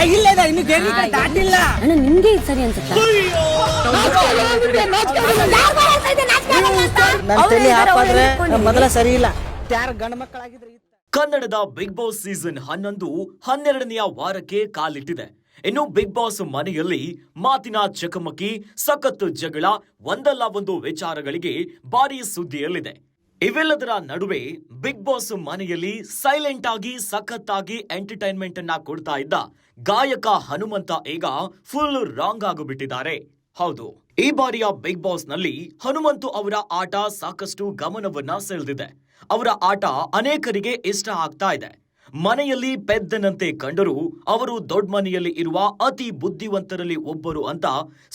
ಇನ್ನು ದಾಟಿಲ್ಲ ಅಣ್ಣ ನಿಮ್ಗೆ ಸರಿ ಅನ್ಸುತ್ತಾ? ಮೊದಲ ಸರಿ ಇಲ್ಲ. ಯಾರು ಗಂಡ ಮಕ್ಕಳಾಗಿದ್ರೆ ಕನ್ನಡದ ಬಿಗ್ ಬಾಸ್ ಸೀಸನ್ 11 12ನೆಯ ವಾರಕ್ಕೆ ಕಾಲಿಟ್ಟಿದೆ. ಇನ್ನು ಬಿಗ್ ಬಾಸ್ ಮನೆಯಲ್ಲಿ ಮಾತಿನ ಚಕಮಕಿ, ಸಖತ್ ಜಗಳ, ಒಂದಲ್ಲ ಒಂದು ವಿಚಾರಗಳಿಗೆ ಭಾರಿ ಸುದ್ದಿಯಲ್ಲಿದೆ. ಇವೆಲ್ಲದರ ನಡುವೆ ಬಿಗ್ ಬಾಸ್ ಮನೆಯಲ್ಲಿ ಸೈಲೆಂಟ್ ಆಗಿ ಸಖತ್ತಾಗಿ ಎಂಟರ್ಟೈನ್ಮೆಂಟ್ ಅನ್ನ ಕೊಡ್ತಾ ಇದ್ದ ಗಾಯಕ ಹನುಮಂತ ಈಗ ಫುಲ್ ರಾಂಗ್ ಆಗಿಬಿಟ್ಟಿದ್ದಾರೆ. ಹೌದು, ಈ ಬಾರಿಯ ಬಿಗ್ ಬಾಸ್ ನಲ್ಲಿ ಹನುಮಂತು ಅವರ ಆಟ ಸಾಕಷ್ಟು ಗಮನವನ್ನ ಸೆಳೆದಿದೆ. ಅವರ ಆಟ ಅನೇಕರಿಗೆ ಇಷ್ಟ ಆಗ್ತಾ ಇದೆ. ಮನೆಯಲ್ಲಿ ಪೆದ್ದನಂತೆ ಕಂಡರೂ ಅವರು ದೊಡ್ಡ ಮನೆಯಲ್ಲಿ ಇರುವ ಅತಿ ಬುದ್ಧಿವಂತರಲ್ಲಿ ಒಬ್ಬರು ಅಂತ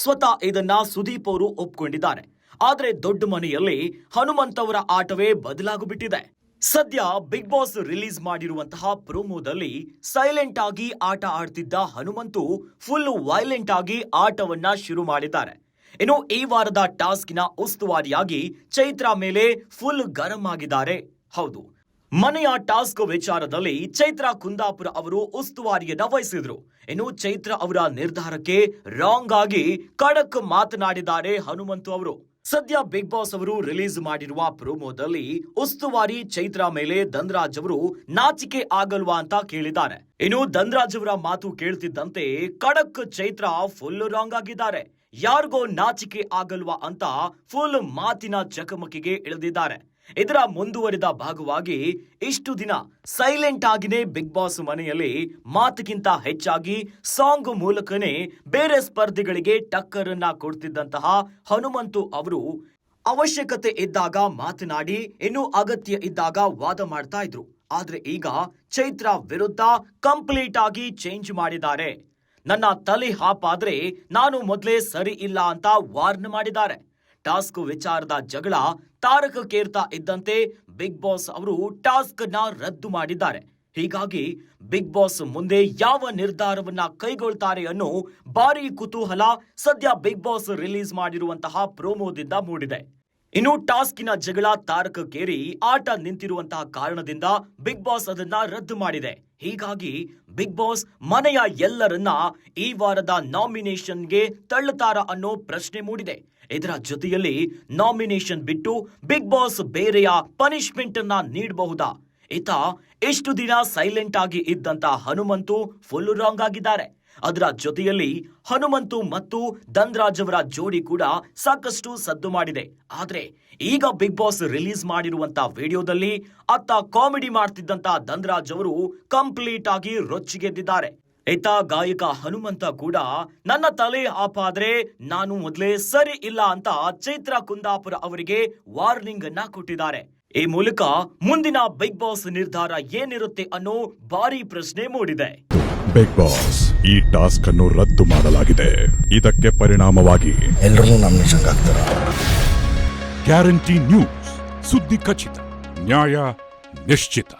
ಸ್ವತಃ ಇದನ್ನ ಸುದೀಪ್ ಅವರು ಒಪ್ಕೊಂಡಿದ್ದಾರೆ. ಆದ್ರೆ ದೊಡ್ಡ ಮನೆಯಲ್ಲಿ ಹನುಮಂತ್ ಅವರ ಆಟವೇ ಬದಲಾಗಿಬಿಟ್ಟಿದೆ. ಸದ್ಯ ಬಿಗ್ ಬಾಸ್ ರಿಲೀಸ್ ಮಾಡಿರುವಂತಹ ಪ್ರೋಮೋದಲ್ಲಿ ಸೈಲೆಂಟ್ ಆಗಿ ಆಟ ಆಡ್ತಿದ್ದ ಹನುಮಂತು ಫುಲ್ ವೈಲೆಂಟ್ ಆಗಿ ಆಟವನ್ನ ಶುರು ಮಾಡಿದ್ದಾರೆ. ಇನ್ನು ಈ ವಾರದ ಟಾಸ್ಕಿನ ಉಸ್ತುವಾರಿಯಾಗಿ ಚೈತ್ರಾ ಮೇಲೆ ಫುಲ್ ಗರಂ ಆಗಿದ್ದಾರೆ. ಹೌದು, ಮನೆಯ ಟಾಸ್ಕ್ ವಿಚಾರದಲ್ಲಿ ಚೈತ್ರಾ ಕುಂದಾಪುರ ಅವರು ಉಸ್ತುವಾರಿಯನ್ನ ವಹಿಸಿದ್ರು. ಇನ್ನು ಚೈತ್ರಾ ಅವರ ನಿರ್ಧಾರಕ್ಕೆ ರಾಂಗ್ ಆಗಿ ಖಡಕ್ ಮಾತನಾಡಿದ್ದಾರೆ ಹನುಮಂತು ಅವರು. ಸದ್ಯ ಬಿಗ್ ಬಾಸ್ ಅವರು ರಿಲೀಸ್ ಮಾಡಿರುವ ಪ್ರೋಮೋದಲ್ಲಿ ಉಸ್ತುವಾರಿ ಚೈತ್ರಾ ಮೇಲೆ ಧನ್ರಾಜ್ ಅವರು ನಾಚಿಕೆ ಆಗಲ್ವಾ ಅಂತ ಕೇಳಿದ್ದಾರೆ. ಇನ್ನು ಧನ್ರಾಜ್ ಅವರ ಮಾತು ಕೇಳ್ತಿದ್ದಂತೆ ಖಡಕ್ ಚೈತ್ರಾ ಫುಲ್ ರಾಂಗ್ ಆಗಿದ್ದಾರೆ. ಯಾರಿಗೋ ನಾಚಿಕೆ ಆಗಲ್ವಾ ಅಂತ ಫುಲ್ ಮಾತಿನ ಚಕಮಕಿಗೆ ಇಳಿದಿದ್ದಾರೆ. ಇದರ ಮುಂದುವರಿದ ಭಾಗವಾಗಿ ಇಷ್ಟು ದಿನ ಸೈಲೆಂಟ್ ಆಗಿನೇ ಬಿಗ್ ಬಾಸ್ ಮನೆಯಲ್ಲಿ ಮಾತಿಗಿಂತ ಹೆಚ್ಚಾಗಿ ಸಾಂಗ್ ಮೂಲಕನೇ ಬೇರೆ ಸ್ಪರ್ಧಿಗಳಿಗೆ ಟಕ್ಕರ್ ಅನ್ನ ಕೊಡ್ತಿದ್ದಂತಹ ಹನುಮಂತು ಅವರು ಅವಶ್ಯಕತೆ ಇದ್ದಾಗ ಮಾತನಾಡಿ, ಇನ್ನು ಅಗತ್ಯ ಇದ್ದಾಗ ವಾದ ಮಾಡ್ತಾ ಇದ್ರು. ಆದ್ರೆ ಈಗ ಚೈತ್ರಾ ವಿರುದ್ಧ ಕಂಪ್ಲೀಟ್ ಆಗಿ ಚೇಂಜ್ ಮಾಡಿದ್ದಾರೆ. ನನ್ನ ತಲೆ ಹಾಪಾದ್ರೆ ನಾನು ಮೊದಲೇ ಸರಿ ಇಲ್ಲ ಅಂತ ವಾರ್ನ್ ಮಾಡಿದ್ದಾರೆ. ಟಾಸ್ಕ್ ವಿಚಾರದ ಜಗಳ ತಾರಕಕ್ಕೇರ್ತಾ ಇದ್ದಂತೆ ಬಿಗ್ ಬಾಸ್ ಅವರು ಟಾಸ್ಕ್ ನ ರದ್ದು ಮಾಡಿದ್ದಾರೆ. ಹೀಗಾಗಿ ಬಿಗ್ ಬಾಸ್ ಮುಂದೆ ಯಾವ ನಿರ್ಧಾರವನ್ನ ಕೈಗೊಳ್ತಾರೆ ಅನ್ನೋ ಭಾರಿ ಕುತೂಹಲ ಸದ್ಯ ಬಿಗ್ ಬಾಸ್ ರಿಲೀಸ್ ಮಾಡಿರುವಂತಹ ಪ್ರೋಮೋದಿಂದ ಮೂಡಿದೆ. ಇನ್ನು ಟಾಸ್ಕಿನ ಜಗಳ ತಾರಕಕ್ಕೇರಿ ಆಟ ನಿಂತಿರುವಂತಹ ಕಾರಣದಿಂದ ಬಿಗ್ ಬಾಸ್ ಅದನ್ನ ರದ್ದು ಮಾಡಿದೆ. ಹೀಗಾಗಿ ಬಿಗ್ ಬಾಸ್ ಮನೆಯ ಎಲ್ಲರನ್ನ ಈ ವಾರದ ನಾಮಿನೇಷನ್ಗೆ ತಳ್ಳುತ್ತಾರ ಅನ್ನೋ ಪ್ರಶ್ನೆ ಮೂಡಿದೆ. ಇದರ ಜೊತೆಯಲ್ಲಿ ನಾಮಿನೇಷನ್ ಬಿಟ್ಟು ಬಿಗ್ ಬಾಸ್ ಬೇರೆಯ ಪನಿಷ್ಮೆಂಟ್ ಅನ್ನ ನೀಡಬಹುದಾ? ಇಷ್ಟು ದಿನ ಸೈಲೆಂಟ್ ಆಗಿ ಇದ್ದಂತ ಹನುಮಂತು ಫುಲ್ ರಾಂಗ್ ಆಗಿದ್ದಾರೆ. ಅದರ ಜೊತೆಯಲ್ಲಿ ಹನುಮಂತು ಮತ್ತು ಧನ್ರಾಜ್ ಅವರ ಜೋಡಿ ಕೂಡ ಸಾಕಷ್ಟು ಸದ್ದು ಮಾಡಿದೆ. ಆದ್ರೆ ಈಗ ಬಿಗ್ ಬಾಸ್ ರಿಲೀಸ್ ಮಾಡಿರುವಂತ ವಿಡಿಯೋದಲ್ಲಿ ಅತ್ತ ಕಾಮಿಡಿ ಮಾಡ್ತಿದ್ದಂತ ಧನ್ರಾಜ್ ಅವರು ಕಂಪ್ಲೀಟ್ ಆಗಿ ರೊಚ್ಚಿಗೆದ್ದಿದ್ದಾರೆ. ಇತ್ತ ಗಾಯಕ ಹನುಮಂತ ಕೂಡ ನನ್ನ ತಲೆ ಆಪಾದ್ರೆ ನಾನು ಮೊದಲೇ ಸರಿ ಇಲ್ಲ ಅಂತ ಚೈತ್ರಾ ಕುಂದಾಪುರ ಅವರಿಗೆ ವಾರ್ನಿಂಗ್ ಅನ್ನ ಕೊಟ್ಟಿದ್ದಾರೆ. ಈ ಮೂಲಕ ಮುಂದಿನ ಬಿಗ್ ಬಾಸ್ ನಿರ್ಧಾರ ಏನಿರುತ್ತೆ ಅನ್ನೋ ಭಾರಿ ಪ್ರಶ್ನೆ ಮೂಡಿದೆ. ಬಿಗ್ ಬಾಸ್ ಈ ಟಾಸ್ಕ್ ಅನ್ನು ರದ್ದು ಮಾಡಲಾಗಿದೆ. ಇದಕ್ಕೆ ಪರಿಣಾಮವಾಗಿ ಎಲ್ಲರೂ ನಾಮಿನೇಷನ್ ಆಗ್ತಾರೆ. ಗ್ಯಾರಂಟಿ ನ್ಯೂಸ್, ಸುದ್ದಿ ಖಚಿತ, ನ್ಯಾಯ ನಿಶ್ಚಿತ.